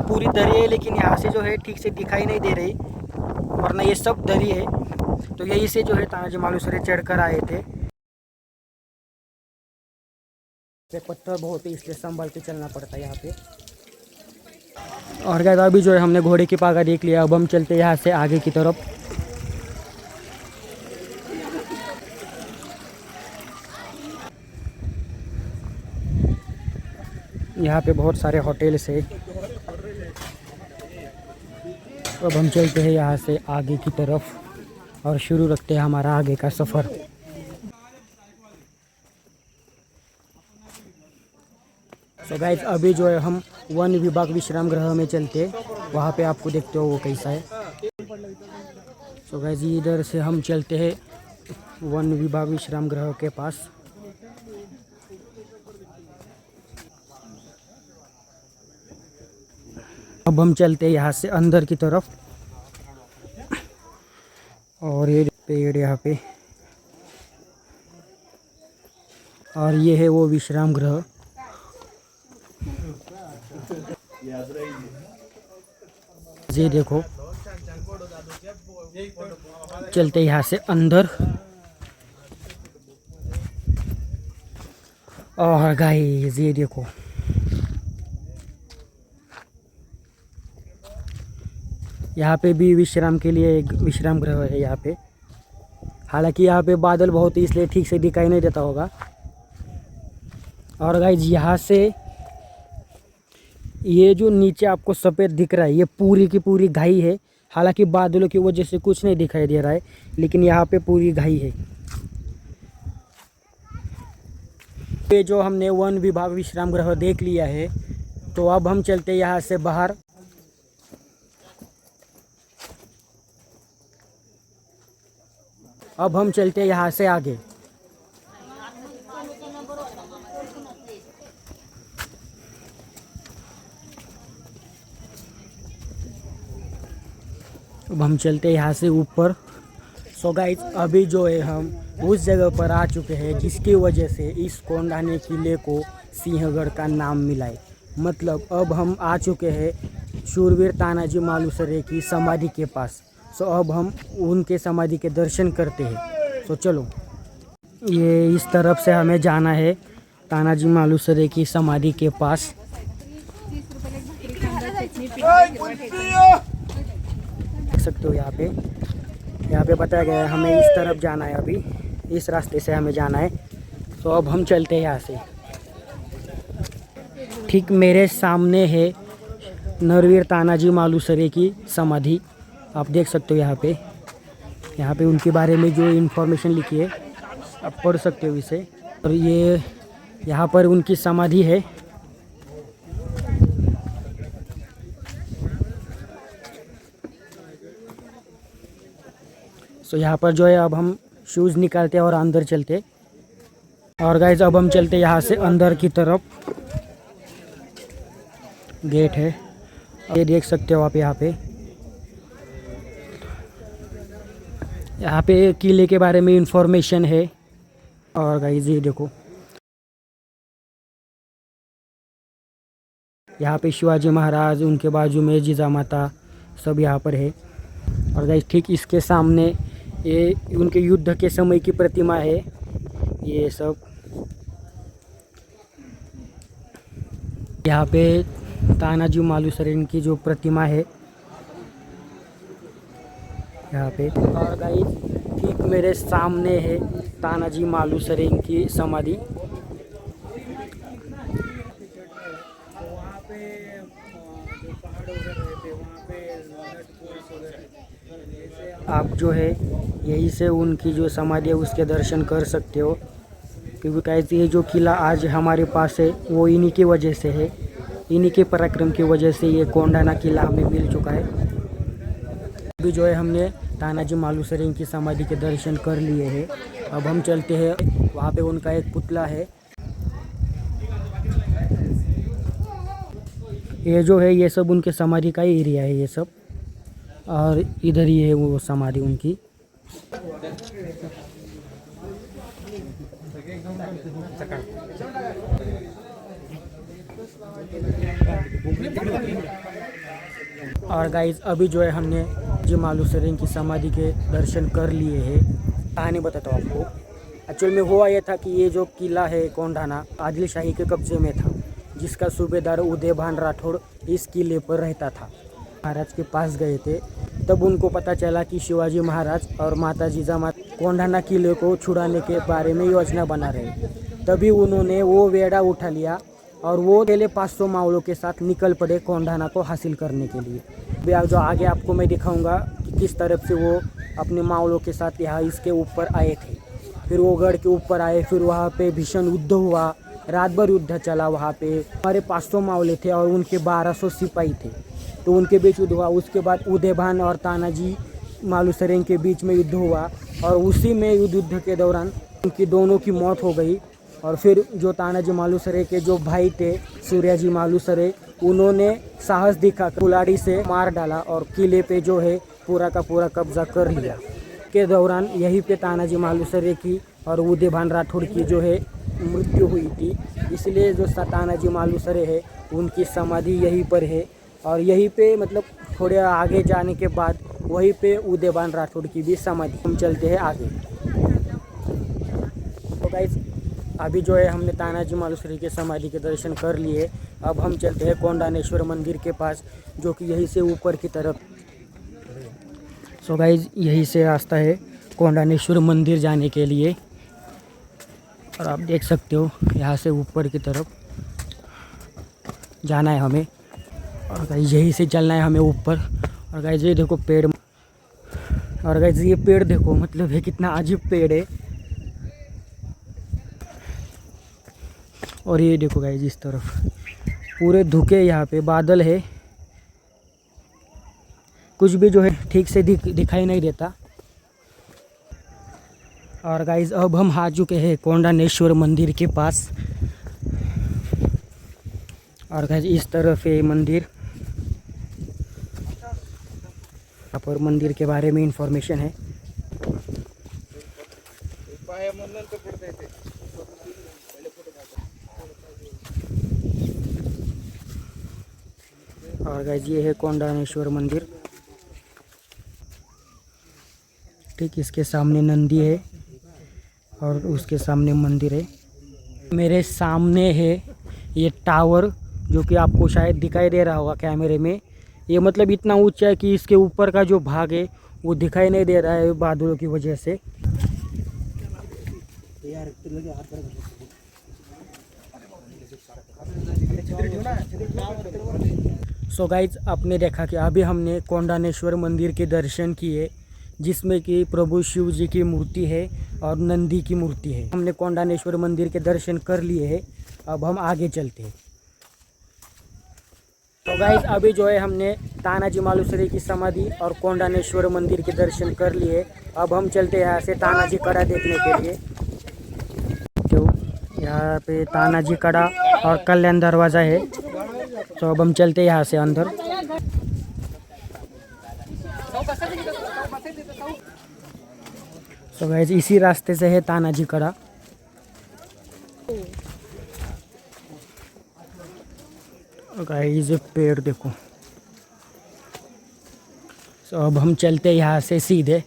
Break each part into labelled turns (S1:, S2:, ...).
S1: पूरी दरी है, लेकिन यहाँ से जो है ठीक से दिखाई नहीं दे रही, वरना ये सब दरी है। तो यही से जो है तानाजी मालूसरे चढ़ कर आए थे। ये पत्थर बहुत है, इसलिए संभल के चलना पड़ता है यहाँ पे। और गाइस अभी जो है हमने घोड़े की पागा देख लिया, अब हम चलते हैं यहाँ से आगे की तरफ। यहाँ पे बहुत सारे होटल्स है। अब हम चलते हैं यहाँ से आगे की तरफ और शुरू रखते हैं हमारा आगे का सफ़र। तो गाइस अभी जो है हम वन विभाग विश्राम गृह में चलते हैं, वहाँ पे आपको देखते हो वो कैसा है। तो गाइस इधर से हम चलते हैं वन विभाग विश्राम गृह के पास। अब हम चलते हैं यहाँ से अंदर की तरफ, और ये पेड़ यहाँ पे, और ये है वो विश्राम गृह। ये देखो, चलते यहाँ से अंदर। और गाइस ये देखो, यहाँ पे भी विश्राम के लिए एक विश्राम गृह है यहाँ पे। हालांकि यहाँ पे बादल बहुत है, इसलिए ठीक से दिखाई नहीं देता होगा। और गाइस यहाँ से ये जो नीचे आपको सफ़ेद दिख रहा है, ये पूरी की पूरी घाई है। हालांकि बादलों की वजह से कुछ नहीं दिखाई दे रहा है, लेकिन यहाँ पे पूरी घाई है। ये जो हमने वन विभाग विश्राम गृह देख लिया है, तो अब हम चलते हैं यहाँ से बाहर। अब हम चलते हैं यहाँ से आगे। अब हम चलते हैं यहाँ से ऊपर। सो गाइस अभी जो है हम उस जगह पर आ चुके हैं जिसकी वजह से इस कोंडाने किले को सिंहगढ़ का नाम मिला है। मतलब अब हम आ चुके हैं शूरवीर तानाजी मालुसरे की समाधि के पास। सो अब हम उनके समाधि के दर्शन करते हैं। तो चलो, ये इस तरफ से हमें जाना है तानाजी मालुसरे की समाधि के पास। देख सकते हो यहाँ पे बताया गया है हमें इस तरफ जाना है, अभी इस रास्ते से हमें जाना है। तो अब हम चलते हैं यहाँ से। ठीक मेरे सामने है नरवीर तानाजी मालुसरे की समाधि, आप देख सकते हो यहाँ पे उनके बारे में जो इन्फॉर्मेशन लिखी है आप पढ़ सकते हो इसे। और ये यहाँ पर उनकी समाधि है। सो यहाँ पर जो है अब हम शूज़ निकालते हैं और अंदर चलते। और गाइस अब हम चलते यहाँ से अंदर की तरफ। गेट है, ये देख सकते हो आप। यहाँ पे किले के बारे में इंफॉर्मेशन है। और गाइस ये देखो, यहाँ पे शिवाजी महाराज, उनके बाजू में जिजामाता, सब यहाँ पर है। और गाइस ठीक इसके सामने ये उनके युद्ध के समय की प्रतिमा है। ये सब यहाँ पे तानाजी मालुसरे की जो प्रतिमा है यहाँ पे। और गाइस ठीक मेरे सामने है तानाजी मालुसरे की समाधि। आप जो है यहीं से उनकी जो समाधि है उसके दर्शन कर सकते हो, क्योंकि गाइस ये जो किला आज हमारे पास है वो इन्हीं की वजह से है। इन्हीं के पराक्रम की वजह से ये कोंडाना किला हमें मिल चुका है। अभी जो है हमने तानाजी मालुसरे की समाधि के दर्शन कर लिए हैं। अब हम चलते हैं, वहाँ पे उनका एक पुतला है। ये जो है ये सब उनके समाधि का ही एरिया है ये सब, और इधर ही है वो समाधि उनकी। और गाइज अभी जो है हमने जी मालूसरेन की समाधि के दर्शन कर लिए हैं। कहानी बताता हूँ आपको। एक्चुअल में हुआ यह था कि ये जो किला है कोंढाना आदिल शाही के कब्जे में था, जिसका सूबेदार उदय भान राठौड़ इस किले पर रहता था। महाराज के पास गए थे, तब उनको पता चला कि शिवाजी महाराज और माता जिजामात कोंढाना किले को छुड़ाने के बारे में योजना बना रहे। तभी उन्होंने वो वेड़ा उठा लिया और वो पहले 500 मावलों के साथ निकल पड़े कोंढाना को हासिल करने के लिए। जो आगे आपको मैं दिखाऊंगा कि किस तरफ से वो अपने मावलों के साथ यहाँ इसके ऊपर आए थे। फिर वो गढ़ के ऊपर आए, फिर वहाँ पे भीषण युद्ध हुआ, रात भर युद्ध चला। वहाँ पे हमारे 500 मावले थे और उनके 1200 सिपाही थे, तो उनके बीच युद्ध हुआ। उसके बाद उदयभान और तानाजी मालूसरेन के बीच में युद्ध हुआ और उसी में युद्ध के दौरान उनकी दोनों की मौत हो गई। और फिर जो तानाजी मालूसरे के जो भाई थे सूर्याजी मालूसरे, उन्होंने साहस दिखाकर कुल्हाड़ी से मार डाला और किले पे जो है पूरा का पूरा कब्जा कर लिया। के दौरान यहीं पे तानाजी मालूसरे की और उदयभान राठौड़ की जो है मृत्यु हुई थी। इसलिए जो तानाजी मालूसरे है उनकी समाधि यहीं पर है। और यहीं पे मतलब थोड़े आगे जाने के बाद वहीं पे उदयभान राठौड़ की भी समाधि। हम चलते हैं आगे। तो गाइस अभी जो है हमने तानाजी मालूसरे की समाधि के दर्शन कर लिए। अब हम चलते हैं कोंडानेश्वर मंदिर के पास, जो कि यहीं से ऊपर की तरफ। सो गाइस यहीं से रास्ता है कोंडानेश्वर मंदिर जाने के लिए। और आप देख सकते हो यहाँ से ऊपर की तरफ जाना है हमें। और गाइस यहीं से चलना है हमें ऊपर। और गाइस ये देखो पेड़, और गाइस ये पेड़ देखो, मतलब है कितना अजीब पेड़ है। और ये देखो गाइस इस तरफ पूरे धुके, यहाँ पे बादल है, कुछ भी जो है ठीक से दिखाई नहीं देता। और गाइस अब हम आ चुके हैं कोंडानेश्वर मंदिर के पास। और गाइस इस तरफ है मंदिर। यहाँ पर मंदिर के बारे में इंफॉर्मेशन है। और गाइस ये है कोंडानेश्वर मंदिर। ठीक इसके सामने नंदी है और उसके सामने मंदिर है। मेरे सामने है ये टावर, जो कि आपको शायद दिखाई दे रहा होगा कैमरे में। ये मतलब इतना ऊंचा है कि इसके ऊपर का जो भाग है वो दिखाई नहीं दे रहा है बादलों की वजह से। सो गाइज आपने देखा कि अभी हमने कोंडानेश्वर मंदिर के दर्शन किए, जिसमें कि प्रभु शिव जी की मूर्ति है और नंदी की मूर्ति है। हमने कोंडानेश्वर मंदिर के दर्शन कर लिए हैं। अब हम आगे चलते हैं। तो गाइज अभी जो है हमने तानाजी मालूसरे की समाधि और कोंडानेश्वर मंदिर के दर्शन कर लिए। अब हम चलते हैं यहाँ से तानाजी कड़ा देखने के लिए। तो यहाँ पे तानाजी कड़ा और कल्याण दरवाज़ा है। तो अब हम चलते हैं यहाँ से अंदर। तो गाइस इसी रास्ते से है तानाजी कड़ा। गाइस पेड़ देखो। तो अब हम चलते हैं यहाँ से सीधे।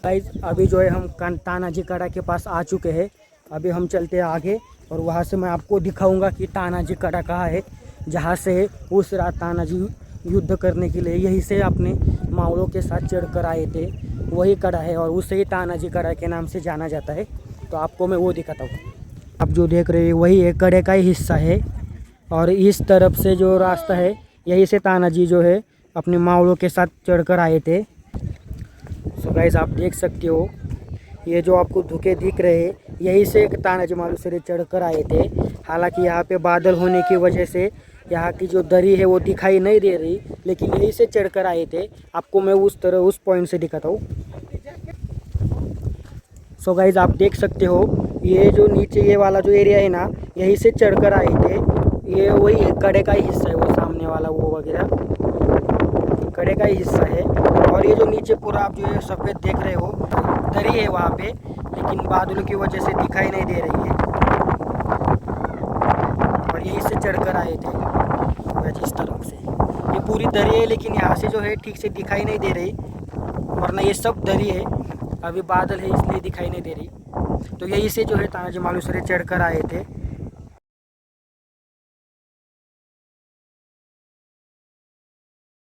S1: गाइस अभी जो है हम तानाजी कड़ा के पास आ चुके हैं। अभी हम चलते हैं आगे और वहाँ से मैं आपको दिखाऊंगा कि तानाजी कड़ा कहाँ है, जहाँ से उस रात तानाजी युद्ध करने के लिए यहीं से अपने मावलों के साथ चढ़कर आए थे। वही कड़ा है और उसे ही तानाजी कड़ा के नाम से जाना जाता है। तो आपको मैं वो दिखाता हूँ। आप जो देख रहे हैं वही एक कड़े का ही हिस्सा है। और इस तरफ से जो रास्ता है यहीं से तानाजी जो है अपने मावलों के साथ चढ़कर आए थे। सो गाइस आप देख सकते हो ये जो आपको धुके दिख रहे हैं यहीं से तानाजी मालूसरे चढ़कर आए थे। हालांकि यहाँ पे बादल होने की वजह से यहाँ की जो दरी है वो दिखाई नहीं दे रही, लेकिन यहीं से चढ़कर आए थे। आपको मैं उस पॉइंट से दिखाता हूँ। सो गाइज आप देख सकते हो ये जो नीचे ये वाला जो एरिया है ना, यहीं से चढ़कर आए थे। ये वही कड़े का ही हिस्सा है, वो सामने वाला वो वगैरह कड़े का ही हिस्सा है। और ये जो नीचे पूरा आप जो है सफ़ेद देख रहे हो दरी है वहाँ पे, लेकिन बादलों की वजह से दिखाई नहीं दे रही है। और यहीं से चढ़कर आए थे इस तरफ से। पूरी दरी है, लेकिन यहाँ से जो है ठीक से दिखाई नहीं दे रही, वरना ये सब दरी है। अभी बादल है इसलिए दिखाई नहीं दे रही। तो यहीं से जो है तानाजी मालुसरे चढ़ कर आए थे।